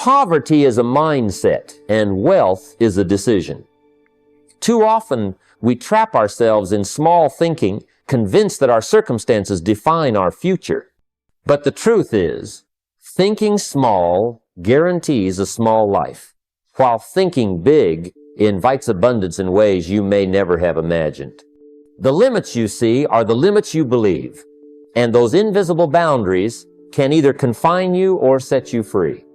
Poverty is a mindset, and wealth is a decision. Too often, we trap ourselves in small thinking, convinced that our circumstances define our future. But the truth is, thinking small guarantees a small life, while thinking big invites abundance in ways you may never have imagined. The limits you see are the limits you believe, and those invisible boundaries can either confine you or set you free.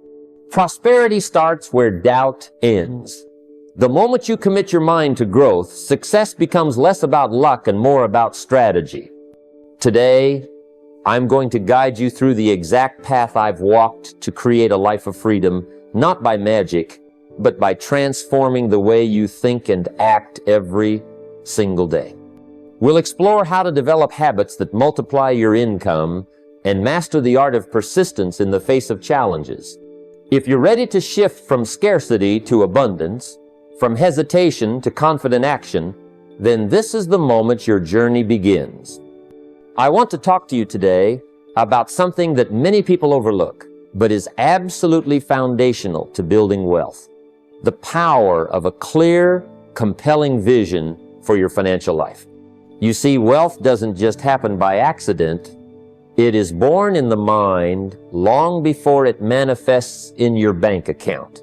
Prosperity starts where doubt ends. The moment you commit your mind to growth, success becomes less about luck and more about strategy. Today, I'm going to guide you through the exact path I've walked to create a life of freedom, not by magic, but by transforming the way you think and act every single day. We'll explore how to develop habits that multiply your income and master the art of persistence in the face of challenges. If you're ready to shift from scarcity to abundance, from hesitation to confident action, then this is the moment your journey begins. I want to talk to you today about something that many people overlook, but is absolutely foundational to building wealth. The power of a clear, compelling vision for your financial life. You see, wealth doesn't just happen by accident. It is born in the mind long before it manifests in your bank account.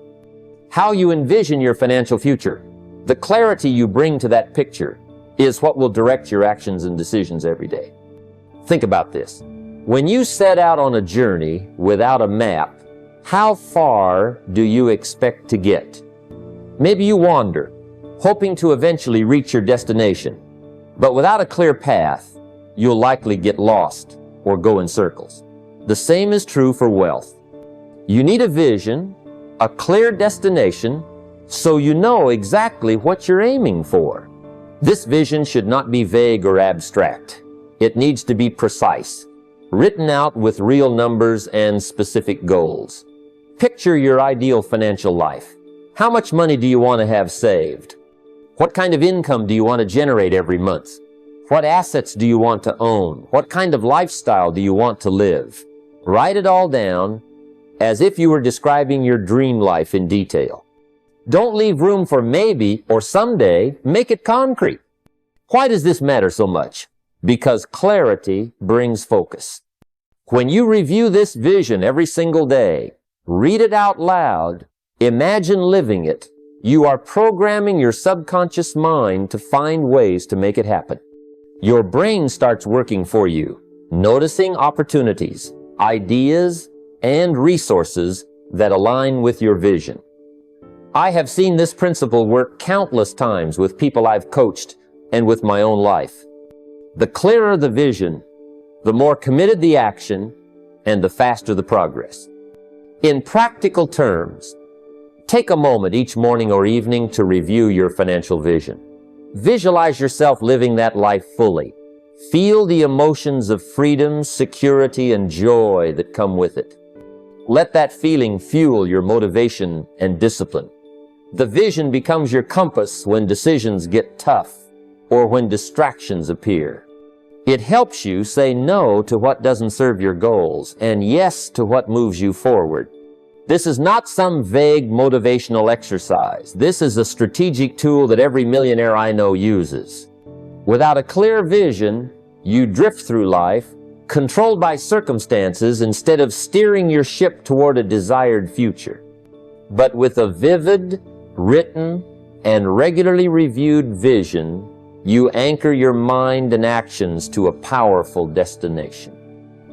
How you envision your financial future, the clarity you bring to that picture, is what will direct your actions and decisions every day. Think about this. When you set out on a journey without a map, how far do you expect to get? Maybe you wander, hoping to eventually reach your destination. But without a clear path, you'll likely get lost or go in circles. The same is true for wealth. You need a vision, a clear destination, so you know exactly what you're aiming for. This vision should not be vague or abstract. It needs to be precise, written out with real numbers and specific goals. Picture your ideal financial life. How much money do you want to have saved? What kind of income do you want to generate every month? What assets do you want to own? What kind of lifestyle do you want to live? Write it all down as if you were describing your dream life in detail. Don't leave room for maybe or someday. Make it concrete. Why does this matter so much? Because clarity brings focus. When you review this vision every single day, read it out loud, imagine living it, you are programming your subconscious mind to find ways to make it happen. Your brain starts working for you, noticing opportunities, ideas, and resources that align with your vision. I have seen this principle work countless times with people I've coached and with my own life. The clearer the vision, the more committed the action, and the faster the progress. In practical terms, take a moment each morning or evening to review your financial vision. Visualize yourself living that life fully. Feel the emotions of freedom, security, and joy that come with it. Let that feeling fuel your motivation and discipline. The vision becomes your compass when decisions get tough or when distractions appear. It helps you say no to what doesn't serve your goals and yes to what moves you forward. This is not some vague motivational exercise. This is a strategic tool that every millionaire I know uses. Without a clear vision, you drift through life, controlled by circumstances instead of steering your ship toward a desired future. But with a vivid, written, and regularly reviewed vision, you anchor your mind and actions to a powerful destination.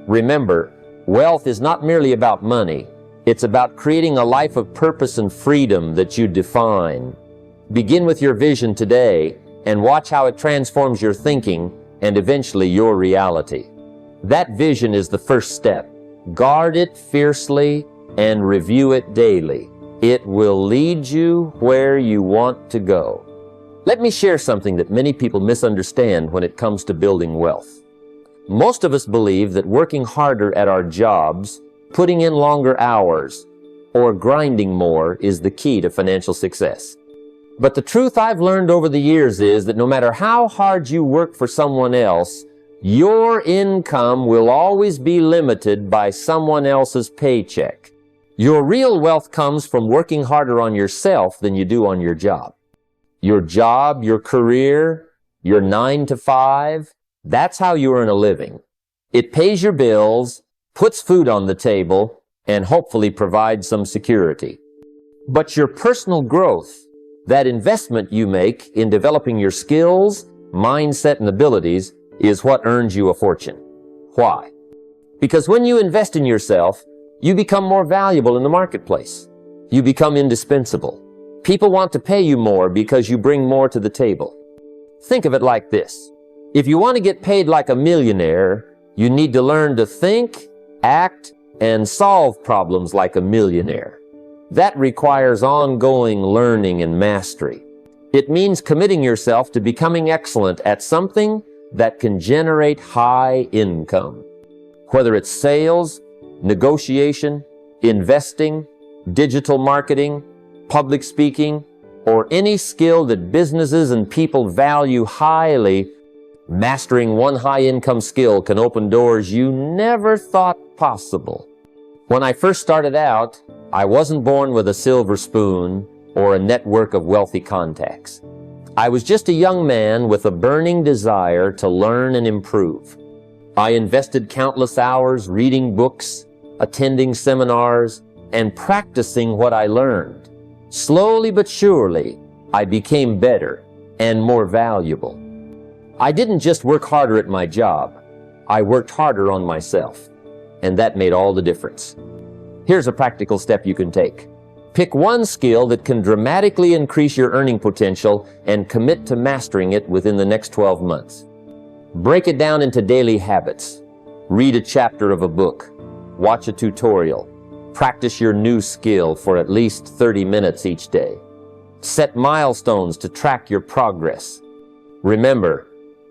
Remember, wealth is not merely about money. It's about creating a life of purpose and freedom that you define. Begin with your vision today and watch how it transforms your thinking and eventually your reality. That vision is the first step. Guard it fiercely and review it daily. It will lead you where you want to go. Let me share something that many people misunderstand when it comes to building wealth. Most of us believe that working harder at our jobs, putting in longer hours, or grinding more is the key to financial success. But the truth I've learned over the years is that no matter how hard you work for someone else, your income will always be limited by someone else's paycheck. Your real wealth comes from working harder on yourself than you do on your job. Your job, your career, your 9 to 5, that's how you earn a living. It pays your bills, puts food on the table, and hopefully provides some security. But your personal growth, that investment you make in developing your skills, mindset, and abilities, is what earns you a fortune. Why? Because when you invest in yourself, you become more valuable in the marketplace. You become indispensable. People want to pay you more because you bring more to the table. Think of it like this. If you want to get paid like a millionaire, you need to learn to think, act, and solve problems like a millionaire. That requires ongoing learning and mastery. It means committing yourself to becoming excellent at something that can generate high income. Whether it's sales, negotiation, investing, digital marketing, public speaking, or any skill that businesses and people value highly, mastering one high-income skill can open doors you never thought possible. When I first started out, I wasn't born with a silver spoon or a network of wealthy contacts. I was just a young man with a burning desire to learn and improve. I invested countless hours reading books, attending seminars, and practicing what I learned. Slowly but surely, I became better and more valuable. I didn't just work harder at my job. I worked harder on myself, and that made all the difference. Here's a practical step you can take. Pick one skill that can dramatically increase your earning potential and commit to mastering it within the next 12 months. Break it down into daily habits. Read a chapter of a book. Watch a tutorial. Practice your new skill for at least 30 minutes each day. Set milestones to track your progress. Remember,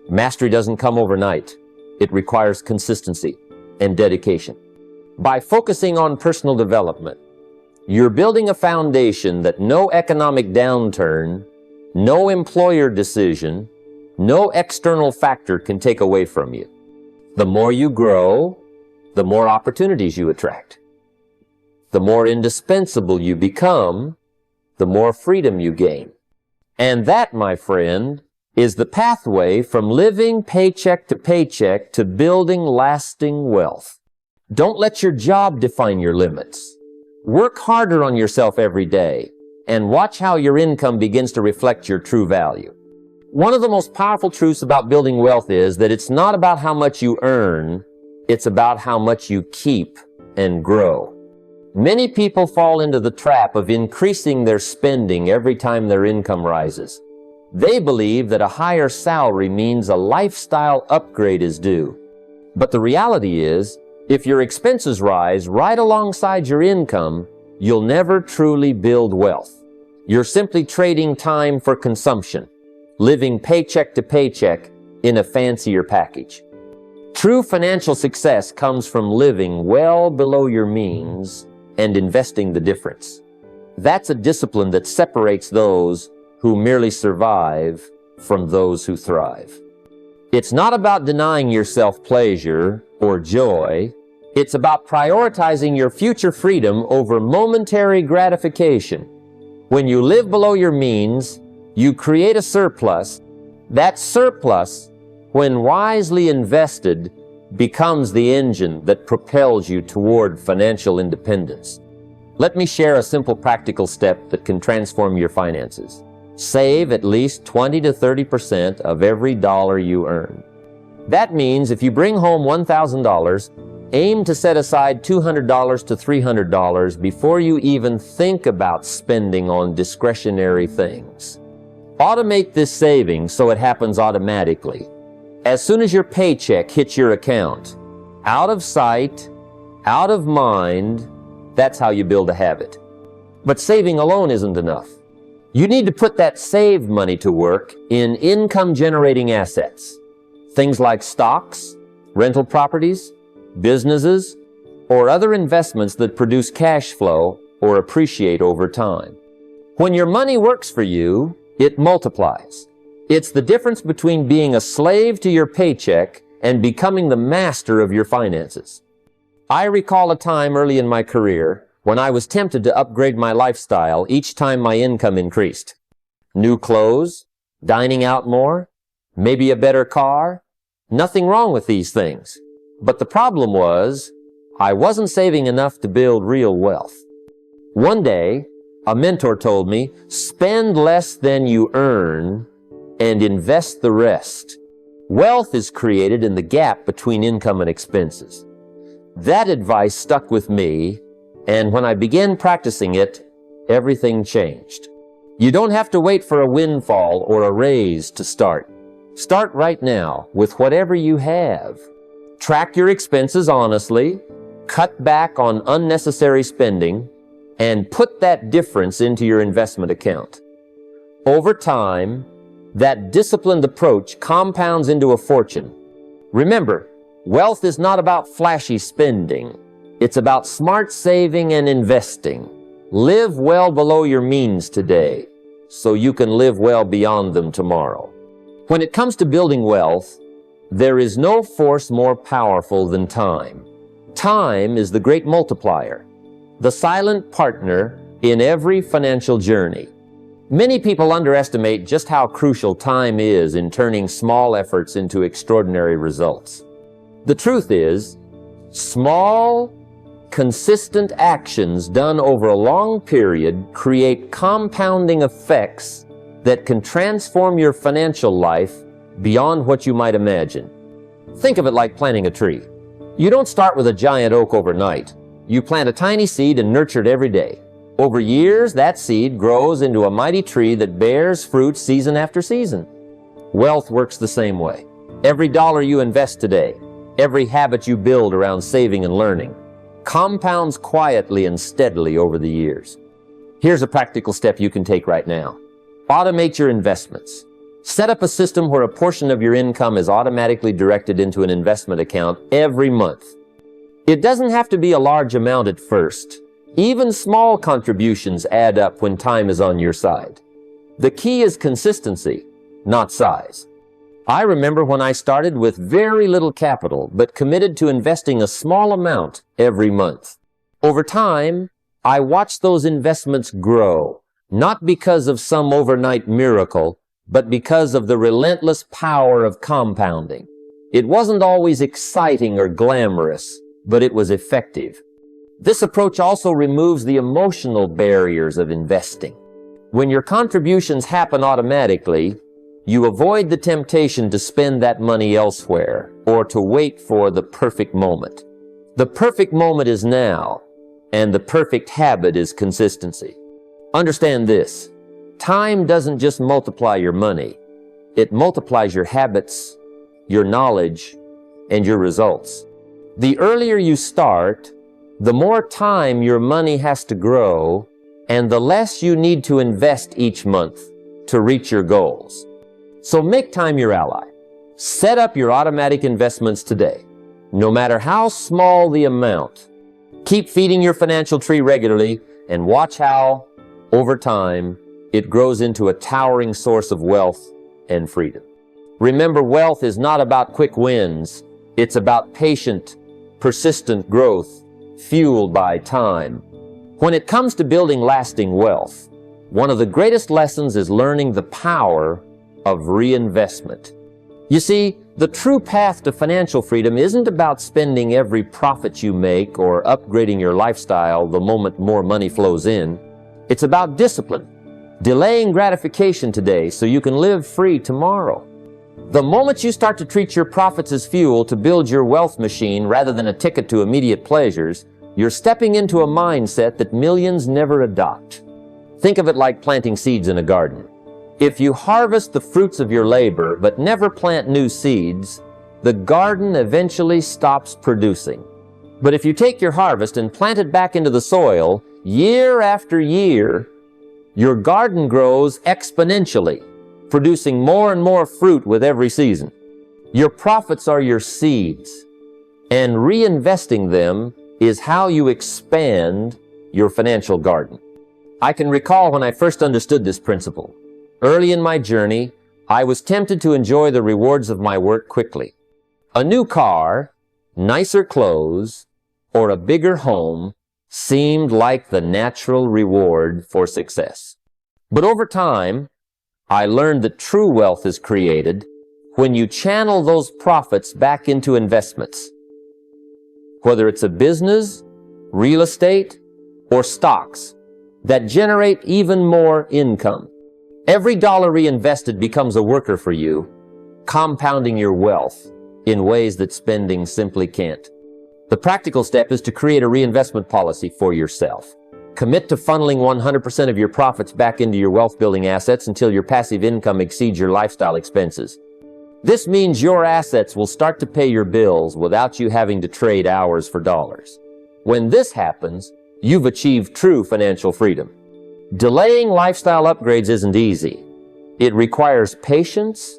mastery doesn't come overnight. It requires consistency and dedication. By focusing on personal development, you're building a foundation that no economic downturn, no employer decision, no external factor can take away from you. The more you grow, the more opportunities you attract. The more indispensable you become, the more freedom you gain. And that, my friend, is the pathway from living paycheck to paycheck to building lasting wealth. Don't let your job define your limits. Work harder on yourself every day and watch how your income begins to reflect your true value. One of the most powerful truths about building wealth is that it's not about how much you earn, it's about how much you keep and grow. Many people fall into the trap of increasing their spending every time their income rises. They believe that a higher salary means a lifestyle upgrade is due. But the reality is, if your expenses rise right alongside your income, you'll never truly build wealth. You're simply trading time for consumption, living paycheck to paycheck in a fancier package. True financial success comes from living well below your means and investing the difference. That's a discipline that separates those who merely survive from those who thrive. It's not about denying yourself pleasure or joy. It's about prioritizing your future freedom over momentary gratification. When you live below your means, you create a surplus. That surplus, when wisely invested, becomes the engine that propels you toward financial independence. Let me share a simple practical step that can transform your finances. Save at least 20 to 30% of every dollar you earn. That means if you bring home $1,000, aim to set aside $200 to $300 before you even think about spending on discretionary things. Automate this saving so it happens automatically. As soon as your paycheck hits your account, out of sight, out of mind, that's how you build a habit. But saving alone isn't enough. You need to put that saved money to work in income-generating assets. Things like stocks, rental properties, businesses, or other investments that produce cash flow or appreciate over time. When your money works for you, it multiplies. It's the difference between being a slave to your paycheck and becoming the master of your finances. I recall a time early in my career when I was tempted to upgrade my lifestyle each time my income increased. New clothes, dining out more, maybe a better car. Nothing wrong with these things. But the problem was, I wasn't saving enough to build real wealth. One day, a mentor told me, spend less than you earn and invest the rest. Wealth is created in the gap between income and expenses. That advice stuck with me, and when I began practicing it, everything changed. You don't have to wait for a windfall or a raise to start. Start right now with whatever you have. Track your expenses honestly, cut back on unnecessary spending, and put that difference into your investment account. Over time, that disciplined approach compounds into a fortune. Remember, wealth is not about flashy spending. It's about smart saving and investing. Live well below your means today, so you can live well beyond them tomorrow. When it comes to building wealth, there is no force more powerful than time. Time is the great multiplier, the silent partner in every financial journey. Many people underestimate just how crucial time is in turning small efforts into extraordinary results. The truth is, small, consistent actions done over a long period create compounding effects that can transform your financial life beyond what you might imagine. Think of it like planting a tree. You don't start with a giant oak overnight. You plant a tiny seed and nurture it every day. Over years, that seed grows into a mighty tree that bears fruit season after season. Wealth works the same way. Every dollar you invest today, every habit you build around saving and learning, compounds quietly and steadily over the years. Here's a practical step you can take right now. Automate your investments. Set up a system where a portion of your income is automatically directed into an investment account every month. It doesn't have to be a large amount at first. Even small contributions add up when time is on your side. The key is consistency, not size. I remember when I started with very little capital, but committed to investing a small amount every month. Over time, I watched those investments grow, not because of some overnight miracle, but because of the relentless power of compounding. It wasn't always exciting or glamorous, but it was effective. This approach also removes the emotional barriers of investing. When your contributions happen automatically, you avoid the temptation to spend that money elsewhere or to wait for the perfect moment. The perfect moment is now, and the perfect habit is consistency. Understand this. Time doesn't just multiply your money. It multiplies your habits, your knowledge, and your results. The earlier you start, the more time your money has to grow, and the less you need to invest each month to reach your goals. So make time your ally. Set up your automatic investments today. No matter how small the amount, keep feeding your financial tree regularly and watch how, over time, it grows into a towering source of wealth and freedom. Remember, wealth is not about quick wins. It's about patient, persistent growth, fueled by time. When it comes to building lasting wealth, one of the greatest lessons is learning the power of reinvestment. You see, the true path to financial freedom isn't about spending every profit you make or upgrading your lifestyle the moment more money flows in. It's about discipline, delaying gratification today so you can live free tomorrow. The moment you start to treat your profits as fuel to build your wealth machine rather than a ticket to immediate pleasures, you're stepping into a mindset that millions never adopt. Think of it like planting seeds in a garden. If you harvest the fruits of your labor but never plant new seeds, the garden eventually stops producing. But if you take your harvest and plant it back into the soil, year after year, your garden grows exponentially, producing more and more fruit with every season. Your profits are your seeds, and reinvesting them is how you expand your financial garden. I can recall when I first understood this principle. Early in my journey, I was tempted to enjoy the rewards of my work quickly. A new car, nicer clothes, or a bigger home seemed like the natural reward for success. But over time, I learned that true wealth is created when you channel those profits back into investments. Whether it's a business, real estate, or stocks that generate even more income. Every dollar reinvested becomes a worker for you, compounding your wealth in ways that spending simply can't. The practical step is to create a reinvestment policy for yourself. Commit to funneling 100% of your profits back into your wealth-building assets until your passive income exceeds your lifestyle expenses. This means your assets will start to pay your bills without you having to trade hours for dollars. When this happens, you've achieved true financial freedom. Delaying lifestyle upgrades isn't easy. It requires patience,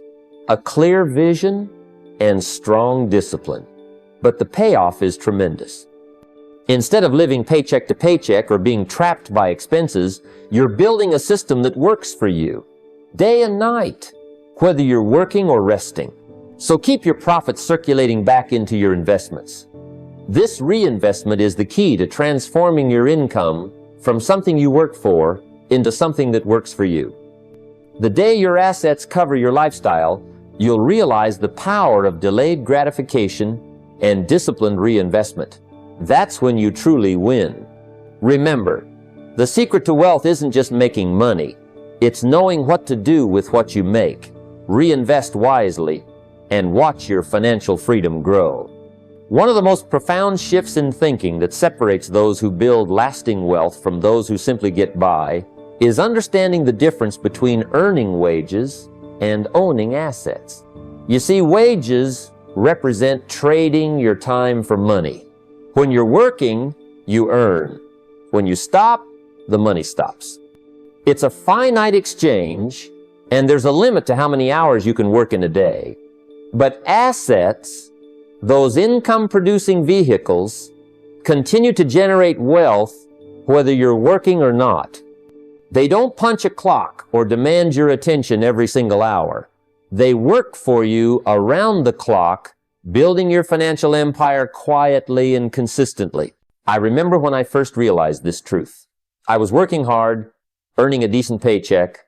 a clear vision, and strong discipline. But the payoff is tremendous. Instead of living paycheck to paycheck or being trapped by expenses, you're building a system that works for you, day and night, whether you're working or resting. So keep your profits circulating back into your investments. This reinvestment is the key to transforming your income from something you work for into something that works for you. The day your assets cover your lifestyle, you'll realize the power of delayed gratification and disciplined reinvestment. That's when you truly win. Remember, the secret to wealth isn't just making money. It's knowing what to do with what you make. Reinvest wisely and watch your financial freedom grow. One of the most profound shifts in thinking that separates those who build lasting wealth from those who simply get by is understanding the difference between earning wages and owning assets. You see, wages represent trading your time for money. When you're working, you earn. When you stop, the money stops. It's a finite exchange, and there's a limit to how many hours you can work in a day. But assets, those income-producing vehicles, continue to generate wealth whether you're working or not. They don't punch a clock or demand your attention every single hour. They work for you around the clock, building your financial empire quietly and consistently. I remember when I first realized this truth. I was working hard, earning a decent paycheck,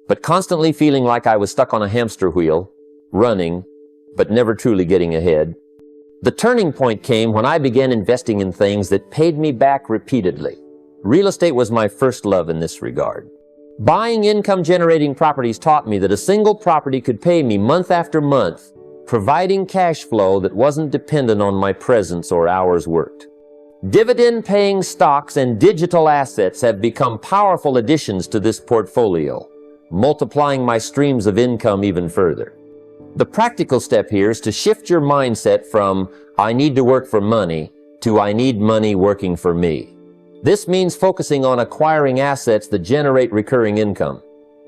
but constantly feeling like I was stuck on a hamster wheel, running, but never truly getting ahead. The turning point came when I began investing in things that paid me back repeatedly. Real estate was my first love in this regard. Buying income-generating properties taught me that a single property could pay me month after month, providing cash flow that wasn't dependent on my presence or hours worked. Dividend-paying stocks and digital assets have become powerful additions to this portfolio, multiplying my streams of income even further. The practical step here is to shift your mindset from "I need to work for money" to "I need money working for me." This means focusing on acquiring assets that generate recurring income,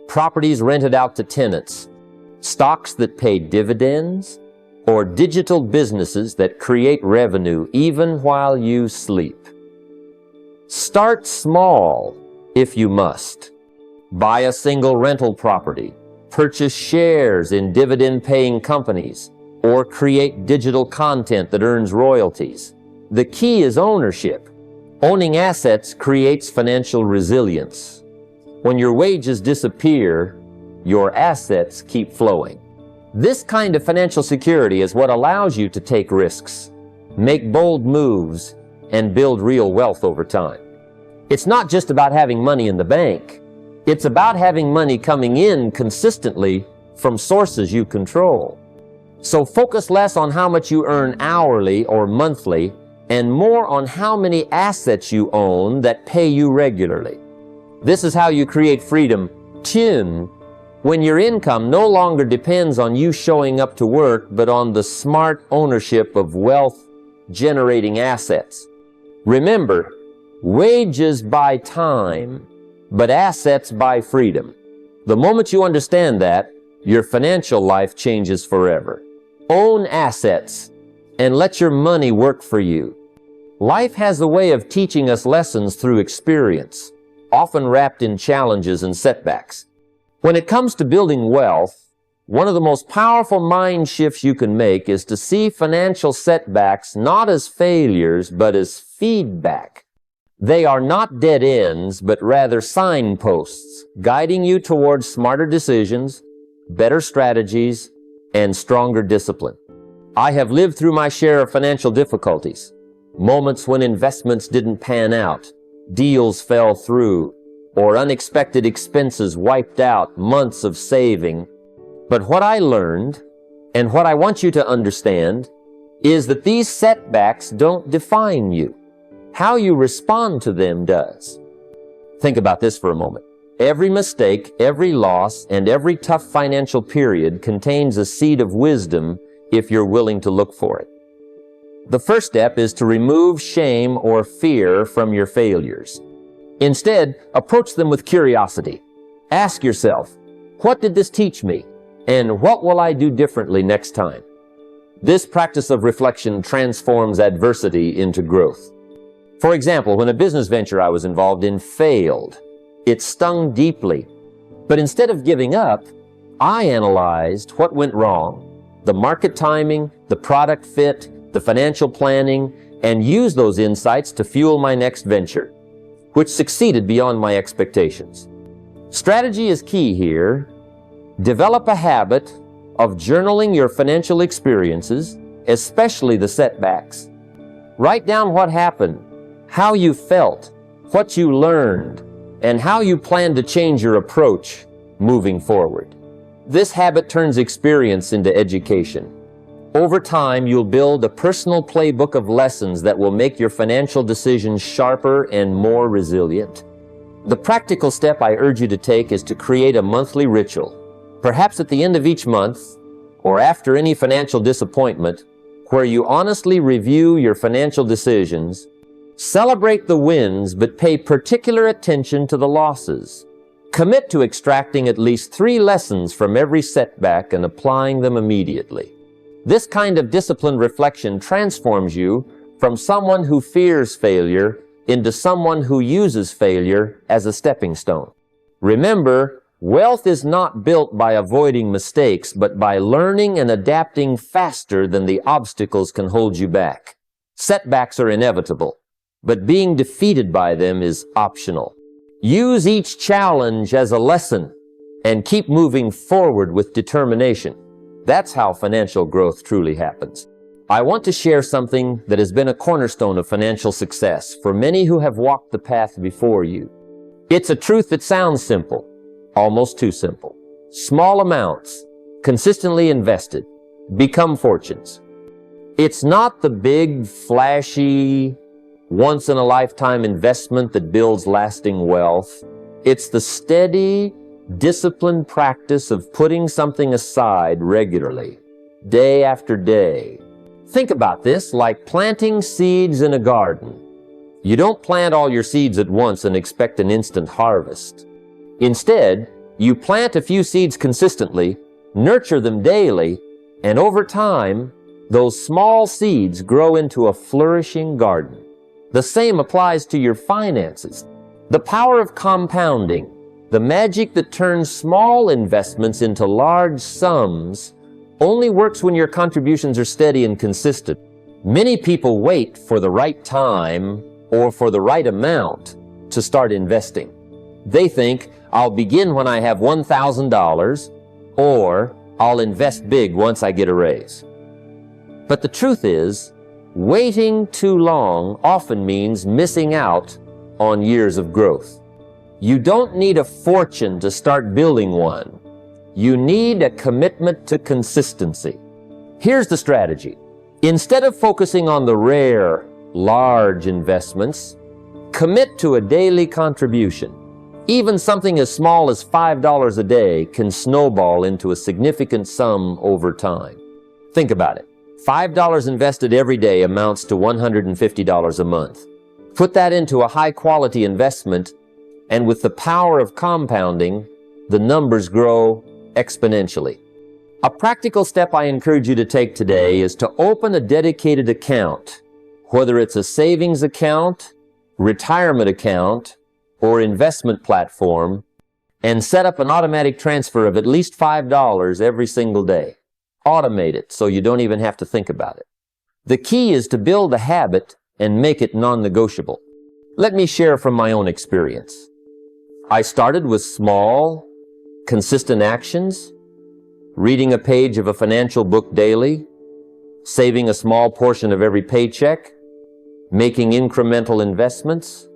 properties rented out to tenants, stocks that pay dividends, or digital businesses that create revenue even while you sleep. Start small if you must. Buy a single rental property, purchase shares in dividend-paying companies, or create digital content that earns royalties. The key is ownership. Owning assets creates financial resilience. When your wages disappear, your assets keep flowing. This kind of financial security is what allows you to take risks, make bold moves, and build real wealth over time. It's not just about having money in the bank. It's about having money coming in consistently from sources you control. So focus less on how much you earn hourly or monthly, and more on how many assets you own that pay you regularly. This is how you create freedom, when your income no longer depends on you showing up to work, but on the smart ownership of wealth-generating assets. Remember, wages buy time, but assets buy freedom. The moment you understand that, your financial life changes forever. Own assets and let your money work for you. Life has a way of teaching us lessons through experience, often wrapped in challenges and setbacks. When it comes to building wealth, one of the most powerful mind shifts you can make is to see financial setbacks not as failures, but as feedback. They are not dead ends, but rather signposts, guiding you towards smarter decisions, better strategies, and stronger discipline. I have lived through my share of financial difficulties, moments when investments didn't pan out, deals fell through, or unexpected expenses wiped out months of saving. But what I learned, and what I want you to understand, is that these setbacks don't define you. How you respond to them does. Think about this for a moment. Every mistake, every loss, and every tough financial period contains a seed of wisdom if you're willing to look for it. The first step is to remove shame or fear from your failures. Instead, approach them with curiosity. Ask yourself, what did this teach me? And what will I do differently next time? This practice of reflection transforms adversity into growth. For example, when a business venture I was involved in failed, it stung deeply. But instead of giving up, I analyzed what went wrong, the market timing, the product fit, the financial planning, and used those insights to fuel my next venture, which succeeded beyond my expectations. Strategy is key here. Develop a habit of journaling your financial experiences, especially the setbacks. Write down what happened, how you felt, what you learned, and how you plan to change your approach moving forward. This habit turns experience into education. Over time, you'll build a personal playbook of lessons that will make your financial decisions sharper and more resilient. The practical step I urge you to take is to create a monthly ritual, perhaps at the end of each month or after any financial disappointment, where you honestly review your financial decisions. Celebrate the wins, but pay particular attention to the losses. Commit to extracting at least 3 lessons from every setback and applying them immediately. This kind of disciplined reflection transforms you from someone who fears failure into someone who uses failure as a stepping stone. Remember, wealth is not built by avoiding mistakes, but by learning and adapting faster than the obstacles can hold you back. Setbacks are inevitable, but being defeated by them is optional. Use each challenge as a lesson and keep moving forward with determination. That's how financial growth truly happens. I want to share something that has been a cornerstone of financial success for many who have walked the path before you. It's a truth that sounds simple, almost too simple. Small amounts, consistently invested, become fortunes. It's not the big, flashy, once-in-a-lifetime investment that builds lasting wealth. It's the steady, disciplined practice of putting something aside regularly, day after day. Think about this like planting seeds in a garden. You don't plant all your seeds at once and expect an instant harvest. Instead, you plant a few seeds consistently, nurture them daily, and over time, those small seeds grow into a flourishing garden. The same applies to your finances. The power of compounding, the magic that turns small investments into large sums, only works when your contributions are steady and consistent. Many people wait for the right time or for the right amount to start investing. They think, I'll begin when I have $1,000, or I'll invest big once I get a raise. But the truth is, waiting too long often means missing out on years of growth. You don't need a fortune to start building one. You need a commitment to consistency. Here's the strategy. Instead of focusing on the rare, large investments, commit to a daily contribution. Even something as small as $5 a day can snowball into a significant sum over time. Think about it. $5 invested every day amounts to $150 a month. Put that into a high-quality investment, and with the power of compounding, the numbers grow exponentially. A practical step I encourage you to take today is to open a dedicated account, whether it's a savings account, retirement account, or investment platform, and set up an automatic transfer of at least $5 every single day. Automate it so you don't even have to think about it. The key is to build a habit and make it non-negotiable. Let me share from my own experience. I started with small, consistent actions, reading a page of a financial book daily, saving a small portion of every paycheck, making incremental investments.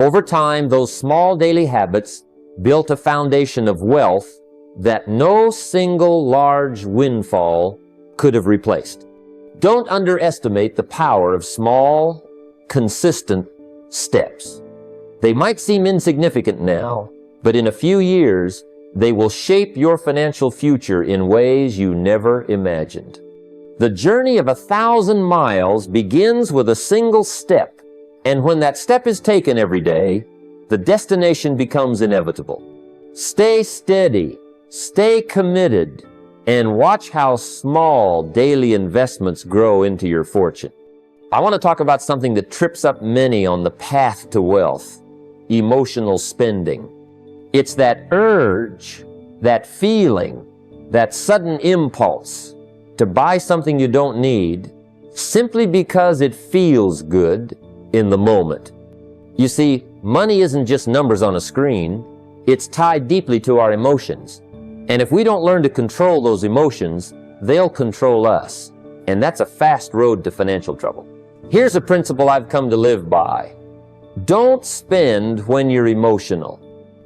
Over time, those small daily habits built a foundation of wealth that no single large windfall could have replaced. Don't underestimate the power of small, consistent steps. They might seem insignificant now, but in a few years, they will shape your financial future in ways you never imagined. The journey of 1,000 miles begins with a single step, and when that step is taken every day, the destination becomes inevitable. Stay steady, stay committed, and watch how small daily investments grow into your fortune. I want to talk about something that trips up many on the path to wealth: emotional spending. It's that urge, that feeling, that sudden impulse to buy something you don't need simply because it feels good in the moment. You see, money isn't just numbers on a screen. It's tied deeply to our emotions. And if we don't learn to control those emotions, they'll control us. And that's a fast road to financial trouble. Here's a principle I've come to live by. Don't spend when you're emotional.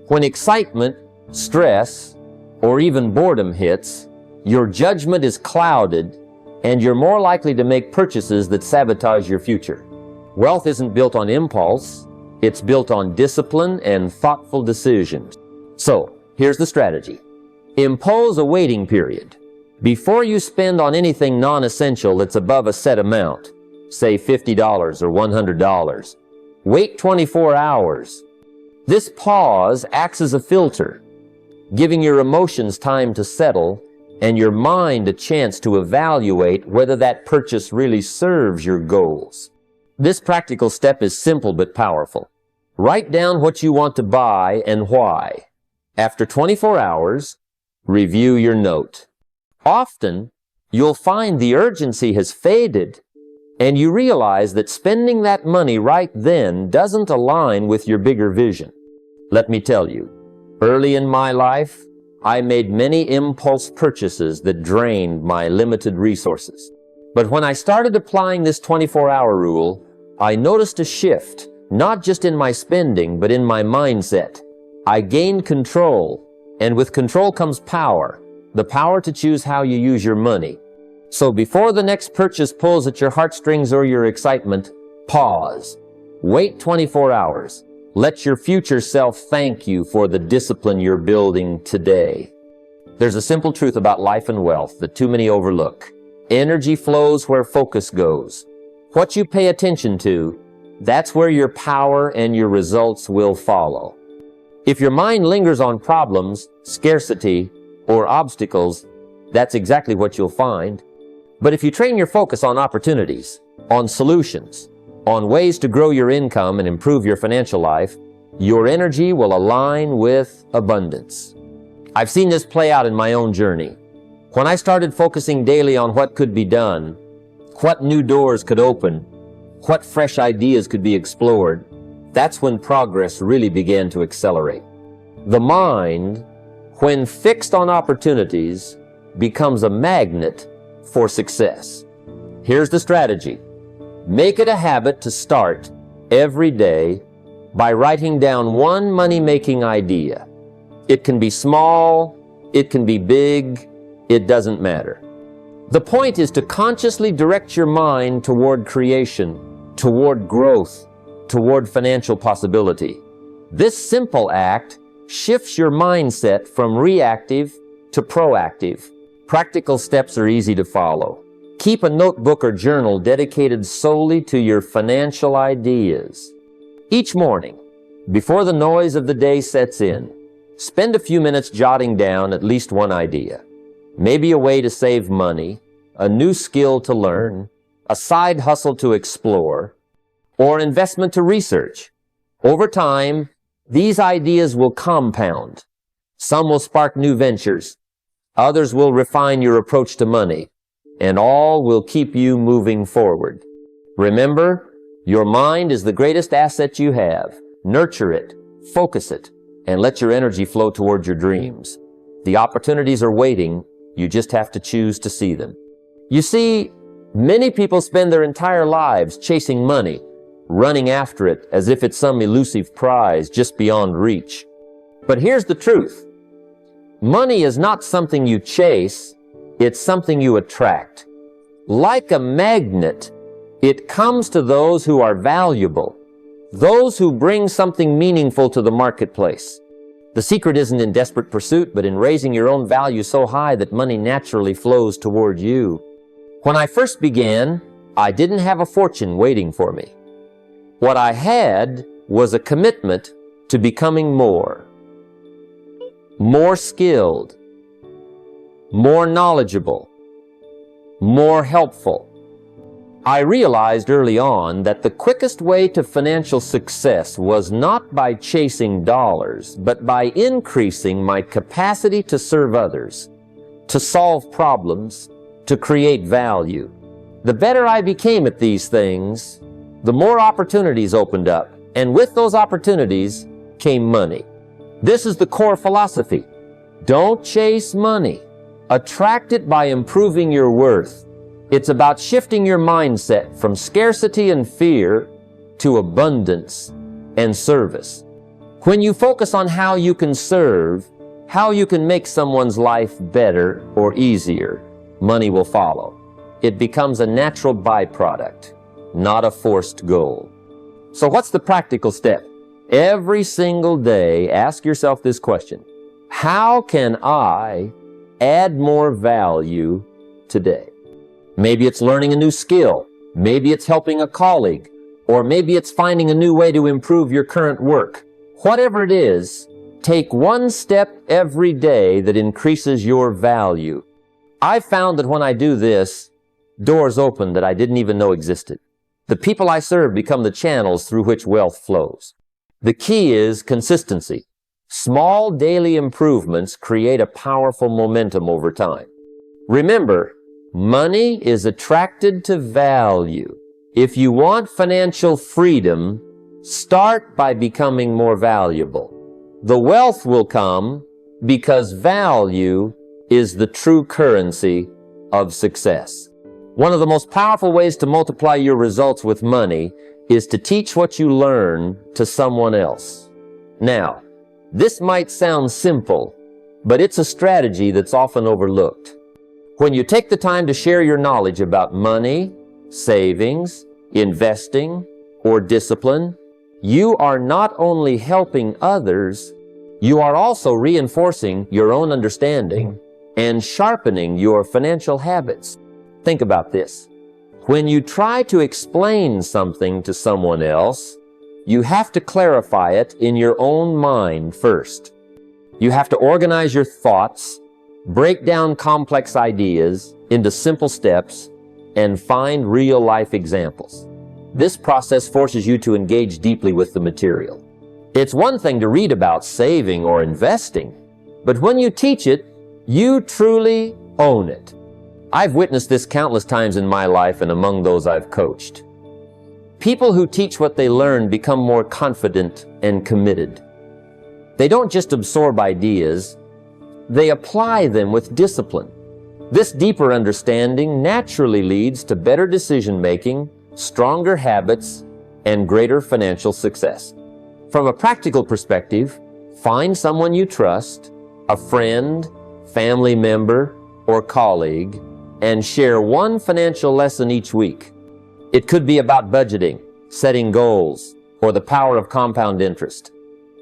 When excitement, stress, or even boredom hits, your judgment is clouded and you're more likely to make purchases that sabotage your future. Wealth isn't built on impulse. It's built on discipline and thoughtful decisions. So, here's the strategy. Impose a waiting period. Before you spend on anything non-essential that's above a set amount, say $50 or $100, wait 24 hours. This pause acts as a filter, giving your emotions time to settle and your mind a chance to evaluate whether that purchase really serves your goals. This practical step is simple but powerful. Write down what you want to buy and why. After 24 hours, review your note. Often, you'll find the urgency has faded and you realize that spending that money right then doesn't align with your bigger vision. Let me tell you, early in my life, I made many impulse purchases that drained my limited resources. But when I started applying this 24-hour rule, I noticed a shift, not just in my spending, but in my mindset. I gained control, and with control comes power, the power to choose how you use your money. So before the next purchase pulls at your heartstrings or your excitement, pause. Wait 24 hours. Let your future self thank you for the discipline you're building today. There's a simple truth about life and wealth that too many overlook. Energy flows where focus goes. What you pay attention to, that's where your power and your results will follow. If your mind lingers on problems, scarcity, or obstacles, that's exactly what you'll find. But if you train your focus on opportunities, on solutions, on ways to grow your income and improve your financial life, your energy will align with abundance. I've seen this play out in my own journey. When I started focusing daily on what could be done, what new doors could open, what fresh ideas could be explored, that's when progress really began to accelerate. The mind, when fixed on opportunities, becomes a magnet for success. Here's the strategy. Make it a habit to start every day by writing down one money-making idea. It can be small, it can be big, it doesn't matter. The point is to consciously direct your mind toward creation, toward growth, toward financial possibility. This simple act shifts your mindset from reactive to proactive. Practical steps are easy to follow. Keep a notebook or journal dedicated solely to your financial ideas. Each morning, before the noise of the day sets in, spend a few minutes jotting down at least one idea. Maybe a way to save money, a new skill to learn, a side hustle to explore, or an investment to research. Over time, these ideas will compound. Some will spark new ventures. Others will refine your approach to money. And all will keep you moving forward. Remember, Your mind is the greatest asset you have. Nurture it, focus it, and let your energy flow toward your dreams. The opportunities are waiting. You just have to choose to see them. You see, many people spend their entire lives chasing money, running after it as if it's some elusive prize just beyond reach. But here's the truth. Money is not something you chase, it's something you attract. Like a magnet, it comes to those who are valuable, those who bring something meaningful to the marketplace. The secret isn't in desperate pursuit, but in raising your own value so high that money naturally flows toward you. When I first began, I didn't have a fortune waiting for me. What I had was a commitment to becoming more skilled, more knowledgeable, more helpful. I realized early on that the quickest way to financial success was not by chasing dollars, but by increasing my capacity to serve others, to solve problems, to create value. The better I became at these things, the more opportunities opened up, and with those opportunities came money. This is the core philosophy. Don't chase money. Attract it by improving your worth. It's about shifting your mindset from scarcity and fear to abundance and service. When you focus on how you can serve, how you can make someone's life better or easier, money will follow. It becomes a natural byproduct, not a forced goal. So what's the practical step? Every single day, ask yourself this question. How can I add more value today? Maybe it's learning a new skill. Maybe it's helping a colleague. Or maybe it's finding a new way to improve your current work. Whatever it is, take one step every day that increases your value. I've found that when I do this, doors open that I didn't even know existed. The people I serve become the channels through which wealth flows. The key is consistency. Small daily improvements create a powerful momentum over time. Remember, money is attracted to value. If you want financial freedom, start by becoming more valuable. The wealth will come because value is the true currency of success. One of the most powerful ways to multiply your results with money is to teach what you learn to someone else. Now, this might sound simple, but it's a strategy that's often overlooked. When you take the time to share your knowledge about money, savings, investing, or discipline, you are not only helping others, you are also reinforcing your own understanding and sharpening your financial habits. Think about this. When you try to explain something to someone else, you have to clarify it in your own mind first. You have to organize your thoughts, break down complex ideas into simple steps, and find real-life examples. This process forces you to engage deeply with the material. It's one thing to read about saving or investing, but when you teach it, you truly own it. I've witnessed this countless times in my life and among those I've coached. People who teach what they learn become more confident and committed. They don't just absorb ideas, they apply them with discipline. This deeper understanding naturally leads to better decision-making, stronger habits, and greater financial success. From a practical perspective, find someone you trust, a friend, family member, or colleague, and share one financial lesson each week. It could be about budgeting, setting goals, or the power of compound interest.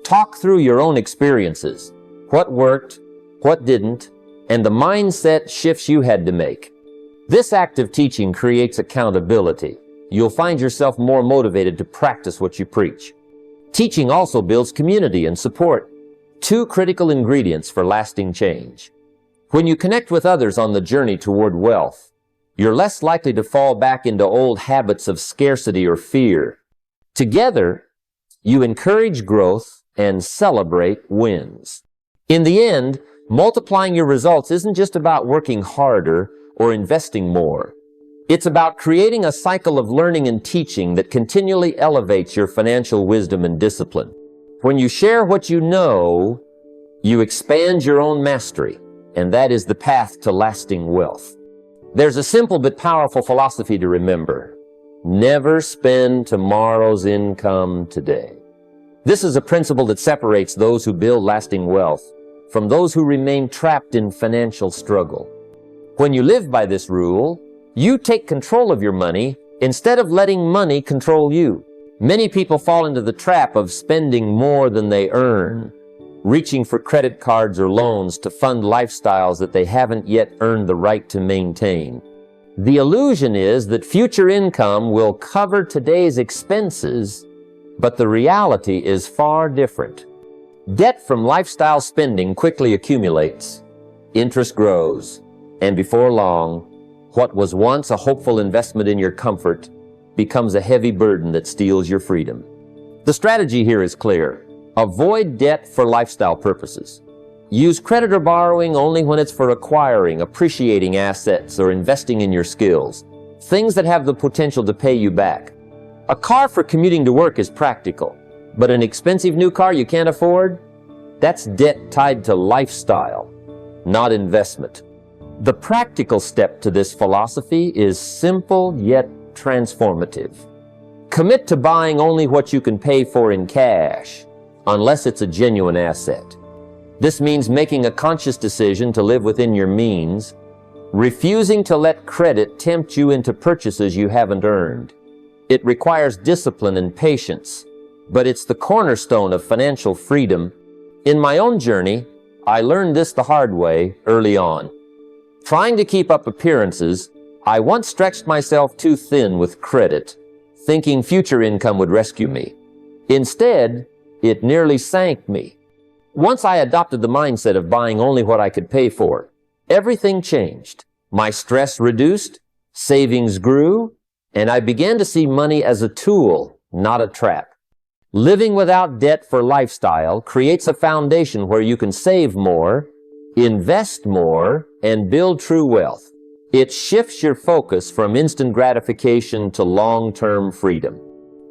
Talk through your own experiences, what worked, what didn't, and the mindset shifts you had to make. This act of teaching creates accountability. You'll find yourself more motivated to practice what you preach. Teaching also builds community and support, two critical ingredients for lasting change. When you connect with others on the journey toward wealth, you're less likely to fall back into old habits of scarcity or fear. Together, you encourage growth and celebrate wins. In the end, multiplying your results isn't just about working harder or investing more. It's about creating a cycle of learning and teaching that continually elevates your financial wisdom and discipline. When you share what you know, you expand your own mastery, and that is the path to lasting wealth. There's a simple but powerful philosophy to remember. Never spend tomorrow's income today. This is a principle that separates those who build lasting wealth from those who remain trapped in financial struggle. When you live by this rule, you take control of your money instead of letting money control you. Many people fall into the trap of spending more than they earn, reaching for credit cards or loans to fund lifestyles that they haven't yet earned the right to maintain. The illusion is that future income will cover today's expenses, but the reality is far different. Debt from lifestyle spending quickly accumulates, interest grows, and before long, what was once a hopeful investment in your comfort becomes a heavy burden that steals your freedom. The strategy here is clear. Avoid debt for lifestyle purposes. Use credit or borrowing only when it's for acquiring, appreciating assets, or investing in your skills, things that have the potential to pay you back. A car for commuting to work is practical, but an expensive new car you can't afford? That's debt tied to lifestyle, not investment. The practical step to this philosophy is simple yet transformative. Commit to buying only what you can pay for in cash, unless it's a genuine asset. This means making a conscious decision to live within your means, refusing to let credit tempt you into purchases you haven't earned. It requires discipline and patience, but it's the cornerstone of financial freedom. In my own journey, I learned this the hard way early on. Trying to keep up appearances, I once stretched myself too thin with credit, thinking future income would rescue me. Instead, it nearly sank me. Once I adopted the mindset of buying only what I could pay for, everything changed. My stress reduced, savings grew, and I began to see money as a tool, not a trap. Living without debt for lifestyle creates a foundation where you can save more, invest more, and build true wealth. It shifts your focus from instant gratification to long-term freedom.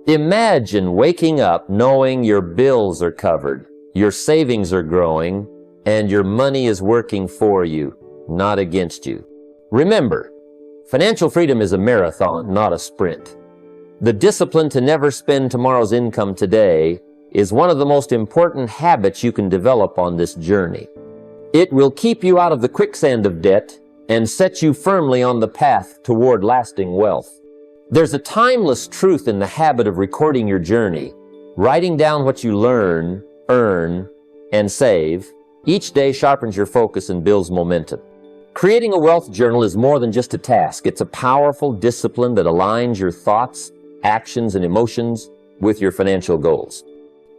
Imagine waking up knowing your bills are covered, your savings are growing, and your money is working for you, not against you. Remember, financial freedom is a marathon, not a sprint. The discipline to never spend tomorrow's income today is one of the most important habits you can develop on this journey. It will keep you out of the quicksand of debt and set you firmly on the path toward lasting wealth. There's a timeless truth in the habit of recording your journey, writing down what you learn, earn, and save. Each day sharpens your focus and builds momentum. Creating a wealth journal is more than just a task. It's a powerful discipline that aligns your thoughts, actions, and emotions with your financial goals.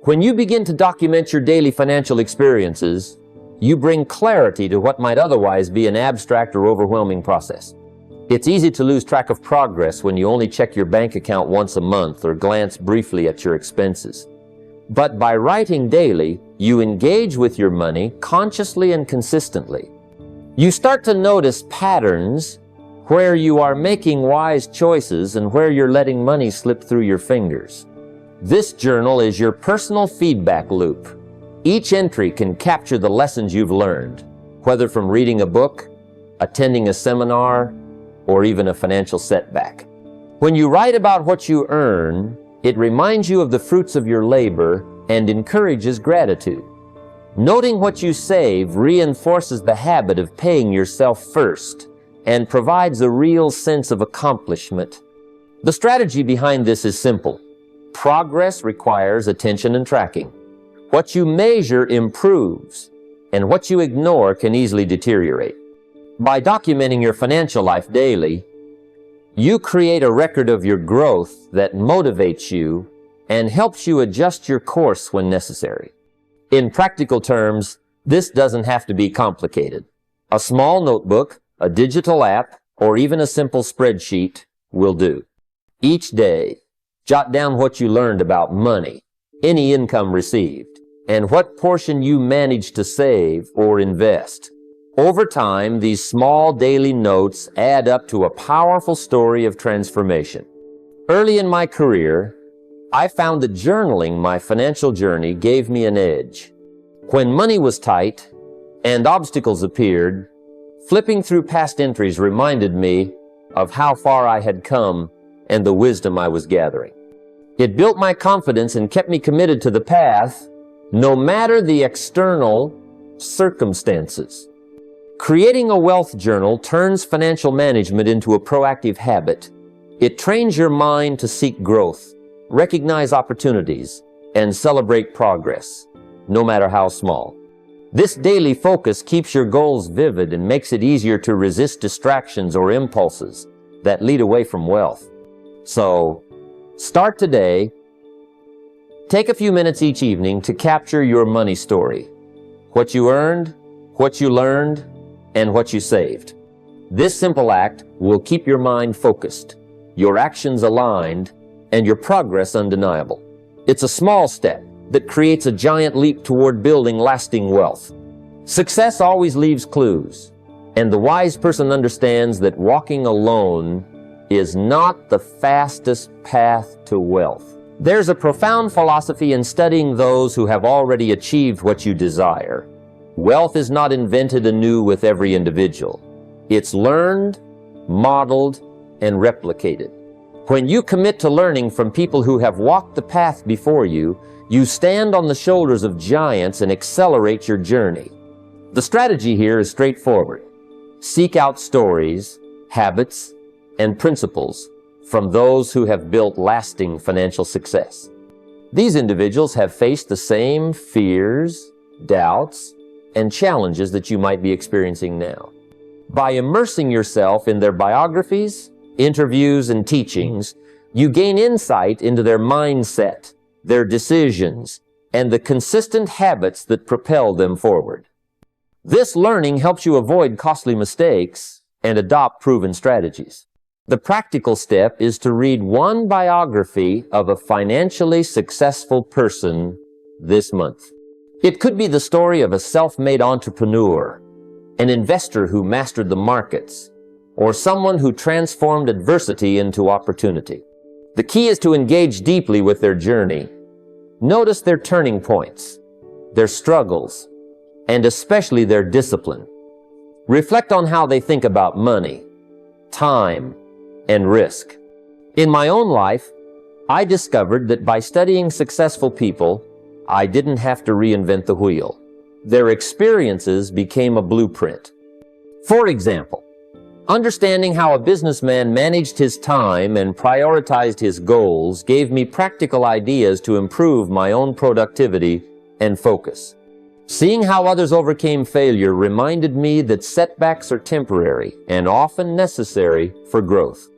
When you begin to document your daily financial experiences, you bring clarity to what might otherwise be an abstract or overwhelming process. It's easy to lose track of progress when you only check your bank account once a month or glance briefly at your expenses. But by writing daily, you engage with your money consciously and consistently. You start to notice patterns where you are making wise choices and where you're letting money slip through your fingers. This journal is your personal feedback loop. Each entry can capture the lessons you've learned, whether from reading a book, attending a seminar, or even a financial setback. When you write about what you earn, it reminds you of the fruits of your labor and encourages gratitude. Noting what you save reinforces the habit of paying yourself first and provides a real sense of accomplishment. The strategy behind this is simple. Progress requires attention and tracking. What you measure improves, and what you ignore can easily deteriorate. By documenting your financial life daily, you create a record of your growth that motivates you and helps you adjust your course when necessary. In practical terms, this doesn't have to be complicated. A small notebook, a digital app, or even a simple spreadsheet will do. Each day, jot down what you learned about money, any income received, and what portion you managed to save or invest. Over time, these small daily notes add up to a powerful story of transformation. Early in my career, I found that journaling my financial journey gave me an edge. When money was tight and obstacles appeared, flipping through past entries reminded me of how far I had come and the wisdom I was gathering. It built my confidence and kept me committed to the path, no matter the external circumstances. Creating a wealth journal turns financial management into a proactive habit. It trains your mind to seek growth, recognize opportunities, and celebrate progress, no matter how small. This daily focus keeps your goals vivid and makes it easier to resist distractions or impulses that lead away from wealth. So, start today. Take a few minutes each evening to capture your money story. What you earned, what you learned, and what you saved. This simple act will keep your mind focused, your actions aligned, and your progress undeniable. It's a small step that creates a giant leap toward building lasting wealth. Success always leaves clues, and the wise person understands that walking alone is not the fastest path to wealth. There's a profound philosophy in studying those who have already achieved what you desire. Wealth is not invented anew with every individual. It's learned, modeled, and replicated. When you commit to learning from people who have walked the path before you, you stand on the shoulders of giants and accelerate your journey. The strategy here is straightforward. Seek out stories, habits, and principles from those who have built lasting financial success. These individuals have faced the same fears, doubts, and challenges that you might be experiencing now. By immersing yourself in their biographies, interviews, and teachings, you gain insight into their mindset, their decisions, and the consistent habits that propel them forward. This learning helps you avoid costly mistakes and adopt proven strategies. The practical step is to read one biography of a financially successful person this month. It could be the story of a self-made entrepreneur, an investor who mastered the markets, or someone who transformed adversity into opportunity. The key is to engage deeply with their journey. Notice their turning points, their struggles, and especially their discipline. Reflect on how they think about money, time, and risk. In my own life, I discovered that by studying successful people, I didn't have to reinvent the wheel. Their experiences became a blueprint. For example, understanding how a businessman managed his time and prioritized his goals gave me practical ideas to improve my own productivity and focus. Seeing how others overcame failure reminded me that setbacks are temporary and often necessary for growth.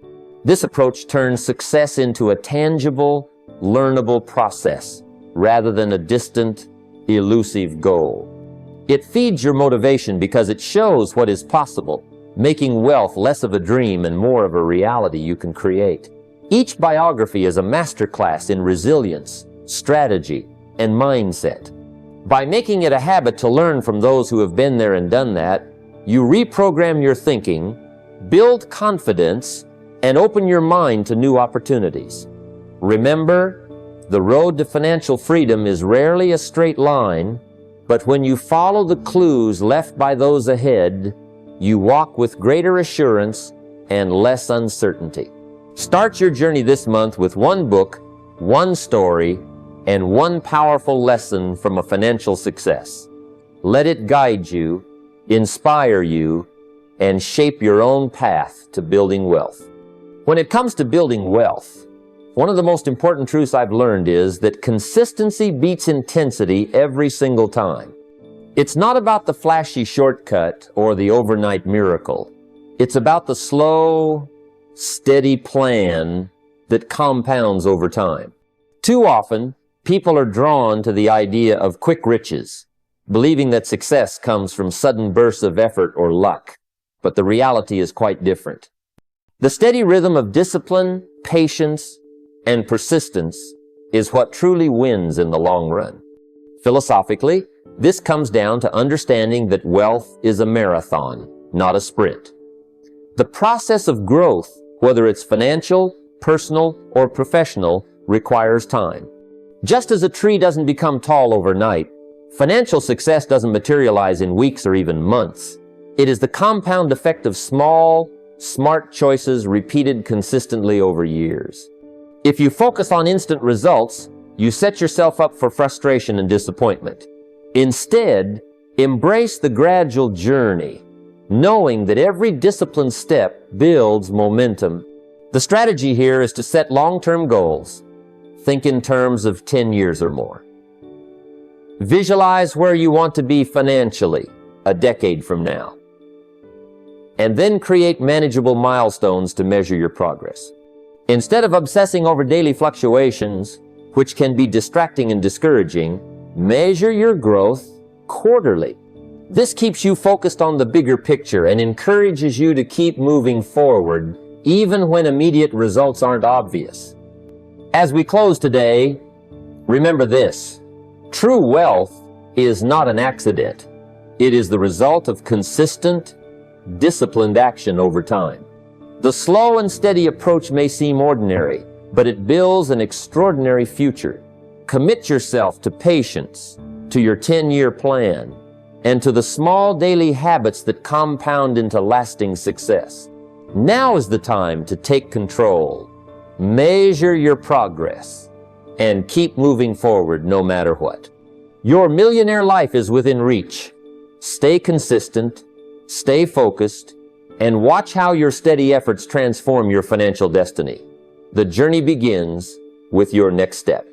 This approach turns success into a tangible, learnable process rather than a distant, elusive goal. It feeds your motivation because it shows what is possible, making wealth less of a dream and more of a reality you can create. Each biography is a masterclass in resilience, strategy, and mindset. By making it a habit to learn from those who have been there and done that, you reprogram your thinking, build confidence, and open your mind to new opportunities. Remember, the road to financial freedom is rarely a straight line, but when you follow the clues left by those ahead, you walk with greater assurance and less uncertainty. Start your journey this month with one book, one story, and one powerful lesson from a financial success. Let it guide you, inspire you, and shape your own path to building wealth. When it comes to building wealth, one of the most important truths I've learned is that consistency beats intensity every single time. It's not about the flashy shortcut or the overnight miracle. It's about the slow, steady plan that compounds over time. Too often, people are drawn to the idea of quick riches, believing that success comes from sudden bursts of effort or luck. But the reality is quite different. The steady rhythm of discipline, patience, and persistence is what truly wins in the long run. Philosophically, This comes down to understanding that wealth is a marathon, not a sprint. The process of growth, whether it's financial, personal, or professional, requires time. Just as a tree doesn't become tall overnight, financial success doesn't materialize in weeks or even months. It is the compound effect of small, smart choices repeated consistently over years. If you focus on instant results, you set yourself up for frustration and disappointment. Instead, embrace the gradual journey, knowing that every disciplined step builds momentum. The strategy here is to set long-term goals. Think in terms of 10 years or more. Visualize where you want to be financially a decade from now. And then create manageable milestones to measure your progress. Instead of obsessing over daily fluctuations, which can be distracting and discouraging, measure your growth quarterly. This keeps you focused on the bigger picture and encourages you to keep moving forward, even when immediate results aren't obvious. As we close today, remember this: true wealth is not an accident. It is the result of consistent, disciplined action over time. The slow and steady approach may seem ordinary, but it builds an extraordinary future. Commit yourself to patience, to your 10-year plan, and to the small daily habits that compound into lasting success. Now is the time to take control, measure your progress, and keep moving forward no matter what. Your millionaire life is within reach. Stay consistent, stay focused, and watch how your steady efforts transform your financial destiny. The journey begins with your next step.